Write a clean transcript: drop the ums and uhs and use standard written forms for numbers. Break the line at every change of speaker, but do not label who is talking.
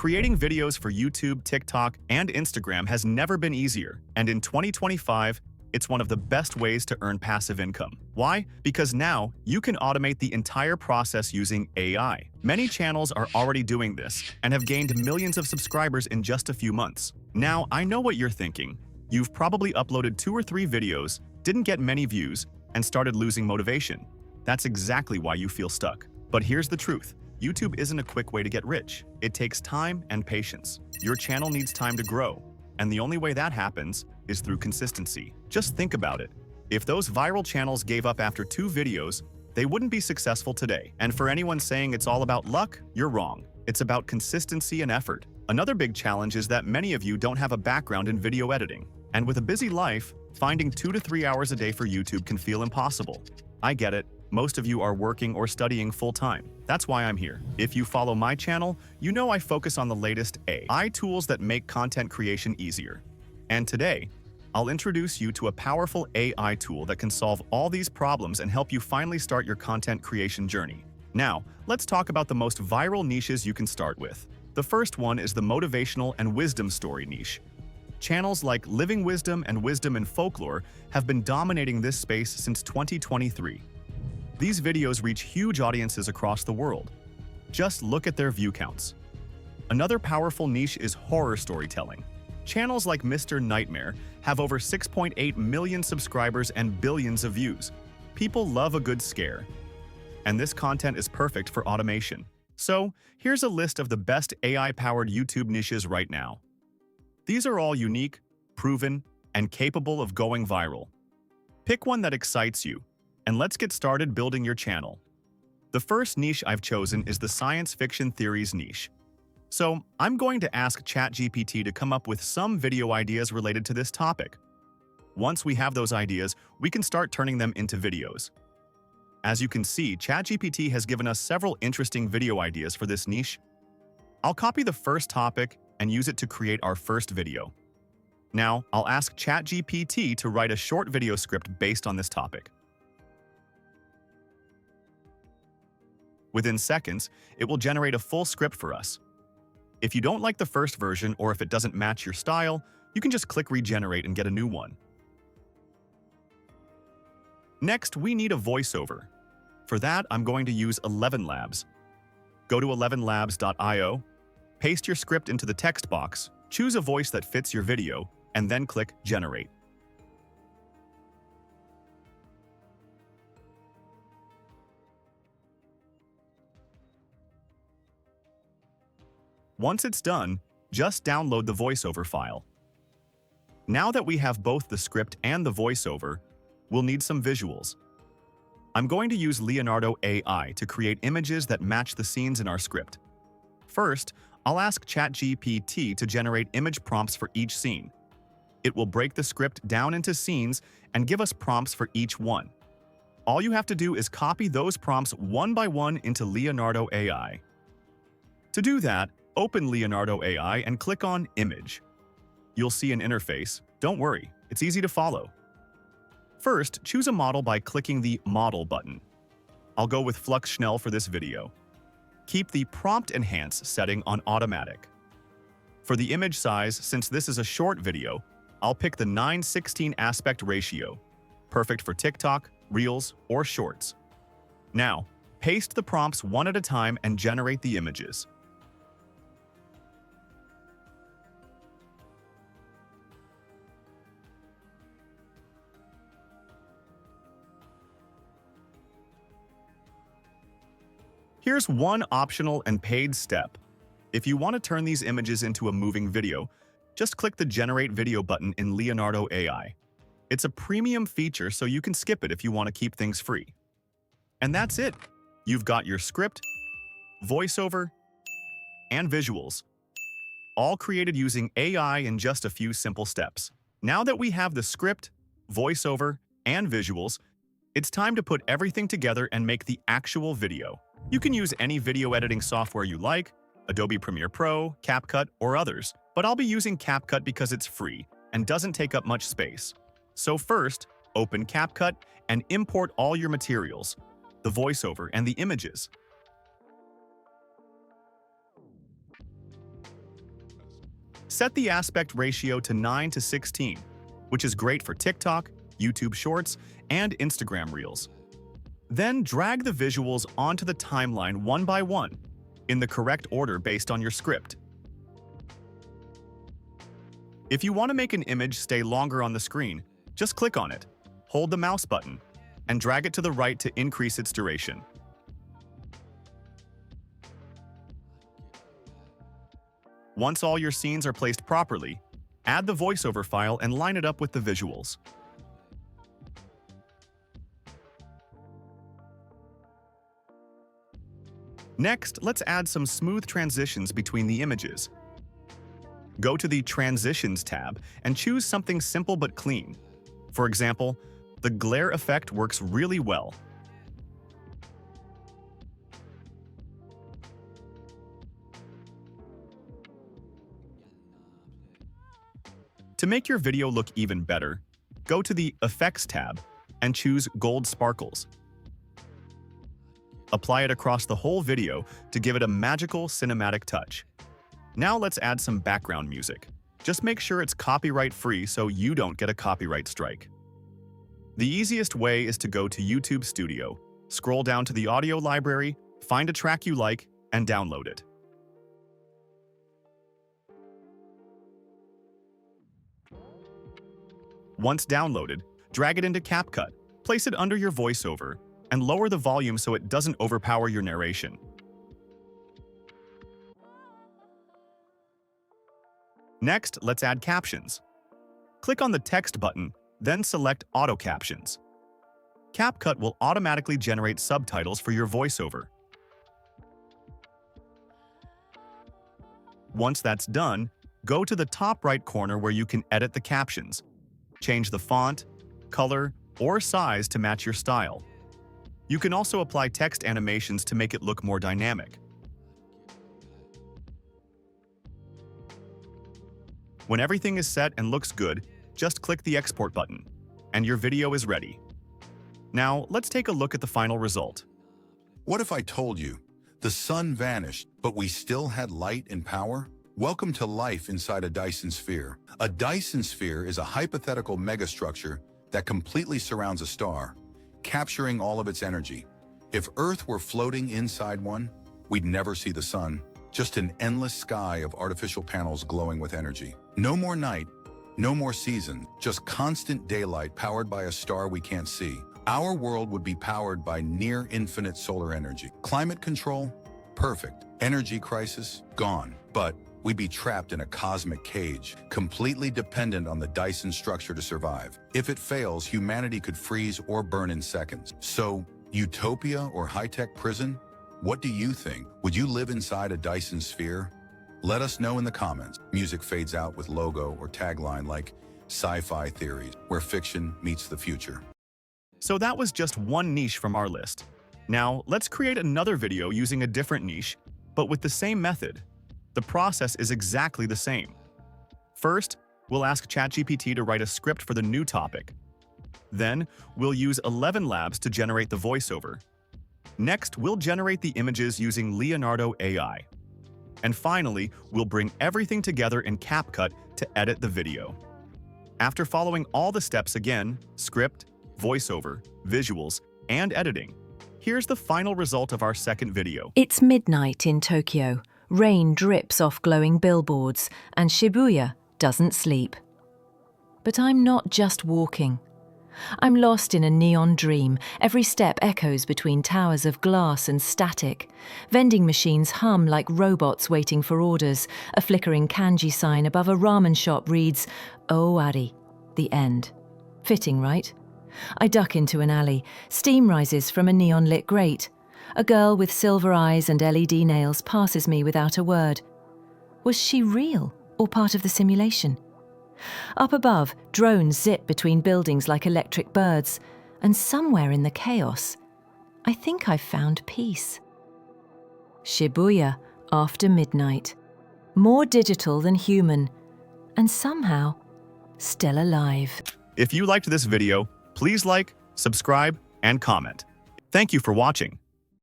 Creating videos for YouTube, TikTok, and Instagram has never been easier, and in 2025, it's one of the best ways to earn passive income. Why? Because now you can automate the entire process using AI. Many channels are already doing this and have gained millions of subscribers in just a few months. Now, I know what you're thinking. You've probably uploaded 2 or 3 videos, didn't get many views, and started losing motivation. That's exactly why you feel stuck. But here's the truth. YouTube isn't a quick way to get rich. It takes time and patience. Your channel needs time to grow, and the only way that happens is through consistency. Just think about it. If those viral channels gave up after 2 videos, they wouldn't be successful today. And for anyone saying it's all about luck, you're wrong. It's about consistency and effort. Another big challenge is that many of you don't have a background in video editing. And with a busy life, finding 2 to 3 hours a day for YouTube can feel impossible. I get it. Most of you are working or studying full-time. That's why I'm here. If you follow my channel, you know I focus on the latest AI tools that make content creation easier. And today, I'll introduce you to a powerful AI tool that can solve all these problems and help you finally start your content creation journey. Now, let's talk about the most viral niches you can start with. The first one is the motivational and wisdom story niche. Channels like Living Wisdom and Wisdom in Folklore have been dominating this space since 2023. These videos reach huge audiences across the world. Just look at their view counts. Another powerful niche is horror storytelling. Channels like Mr. Nightmare have over 6.8 million subscribers and billions of views. People love a good scare. And this content is perfect for automation. So, here's a list of the best AI-powered YouTube niches right now. These are all unique, proven, and capable of going viral. Pick one that excites you, and let's get started building your channel. The first niche I've chosen is the science fiction theories niche. So, I'm going to ask ChatGPT to come up with some video ideas related to this topic. Once we have those ideas, we can start turning them into videos. As you can see, ChatGPT has given us several interesting video ideas for this niche. I'll copy the first topic and use it to create our first video. Now, I'll ask ChatGPT to write a short video script based on this topic. Within seconds, it will generate a full script for us. If you don't like the first version or if it doesn't match your style, you can just click Regenerate and get a new one. Next, we need a voiceover. For that, I'm going to use ElevenLabs. Go to ElevenLabs.io, paste your script into the text box, choose a voice that fits your video, and then click Generate. Once it's done, just download the voiceover file. Now that we have both the script and the voiceover, we'll need some visuals. I'm going to use Leonardo AI to create images that match the scenes in our script. First, I'll ask ChatGPT to generate image prompts for each scene. It will break the script down into scenes and give us prompts for each one. All you have to do is copy those prompts one by one into Leonardo AI. To do that, open Leonardo AI and click on Image. You'll see an interface. Don't worry, it's easy to follow. First, choose a model by clicking the Model button. I'll go with Flux Schnell for this video. Keep the Prompt Enhance setting on Automatic. For the image size, since this is a short video, I'll pick the 9:16 aspect ratio, perfect for TikTok, Reels, or Shorts. Now, paste the prompts one at a time and generate the images. Here's one optional and paid step. If you want to turn these images into a moving video, just click the Generate Video button in Leonardo AI. It's a premium feature, so you can skip it if you want to keep things free. And that's it. You've got your script, voiceover, and visuals, all created using AI in just a few simple steps. Now that we have the script, voiceover, and visuals, it's time to put everything together and make the actual video. You can use any video editing software you like, Adobe Premiere Pro, CapCut, or others, but I'll be using CapCut because it's free and doesn't take up much space. So first, open CapCut and import all your materials, the voiceover and the images. Set the aspect ratio to 9:16, which is great for TikTok, YouTube Shorts, and Instagram Reels. Then drag the visuals onto the timeline one by one, in the correct order based on your script. If you want to make an image stay longer on the screen, just click on it, hold the mouse button, and drag it to the right to increase its duration. Once all your scenes are placed properly, add the voiceover file and line it up with the visuals. Next, let's add some smooth transitions between the images. Go to the Transitions tab and choose something simple but clean. For example, the glare effect works really well. To make your video look even better, go to the Effects tab and choose Gold Sparkles. Apply it across the whole video to give it a magical cinematic touch. Now let's add some background music. Just make sure it's copyright-free so you don't get a copyright strike. The easiest way is to go to YouTube Studio, scroll down to the audio library, find a track you like, and download it. Once downloaded, drag it into CapCut, place it under your voiceover, and lower the volume so it doesn't overpower your narration. Next, let's add captions. Click on the text button, then select Auto Captions. CapCut will automatically generate subtitles for your voiceover. Once that's done, go to the top right corner where you can edit the captions. Change the font, color, or size to match your style. You can also apply text animations to make it look more dynamic. When everything is set and looks good, just click the Export button, and your video is ready. Now, let's take a look at the final result.
What if I told you the sun vanished, but we still had light and power? Welcome to life inside a Dyson sphere. A Dyson sphere is a hypothetical megastructure that completely surrounds a star, capturing all of its energy. If Earth were floating inside one, we'd never see the sun, just an endless sky of artificial panels glowing with energy. No more night, no more season, just constant daylight powered by a star we can't see. Our world would be powered by near infinite solar energy. Climate control? Perfect. Energy crisis? Gone. But we'd be trapped in a cosmic cage, completely dependent on the Dyson structure to survive. If it fails, humanity could freeze or burn in seconds. So, utopia or high-tech prison? What do you think? Would you live inside a Dyson sphere? Let us know in the comments. Music fades out with logo or tagline like sci-fi theories, where fiction meets the future.
So that was just one niche from our list. Now, let's create another video using a different niche, but with the same method. The process is exactly the same. First, we'll ask ChatGPT to write a script for the new topic. Then, we'll use ElevenLabs to generate the voiceover. Next, we'll generate the images using Leonardo AI. And finally, we'll bring everything together in CapCut to edit the video. After following all the steps again, script, voiceover, visuals, and editing, here's the final result of our second video.
It's midnight in Tokyo. Rain drips off glowing billboards, and Shibuya doesn't sleep. But I'm not just walking. I'm lost in a neon dream. Every step echoes between towers of glass and static. Vending machines hum like robots waiting for orders. A flickering kanji sign above a ramen shop reads, "Owari," the end. Fitting, right? I duck into an alley. Steam rises from a neon-lit grate. A girl with silver eyes and LED nails passes me without a word. Was she real or part of the simulation? Up above, drones zip between buildings like electric birds, and somewhere in the chaos, I think I've found peace. Shibuya after midnight. More digital than human, and somehow still alive.
If you liked this video, please like, subscribe, and comment. Thank you for watching.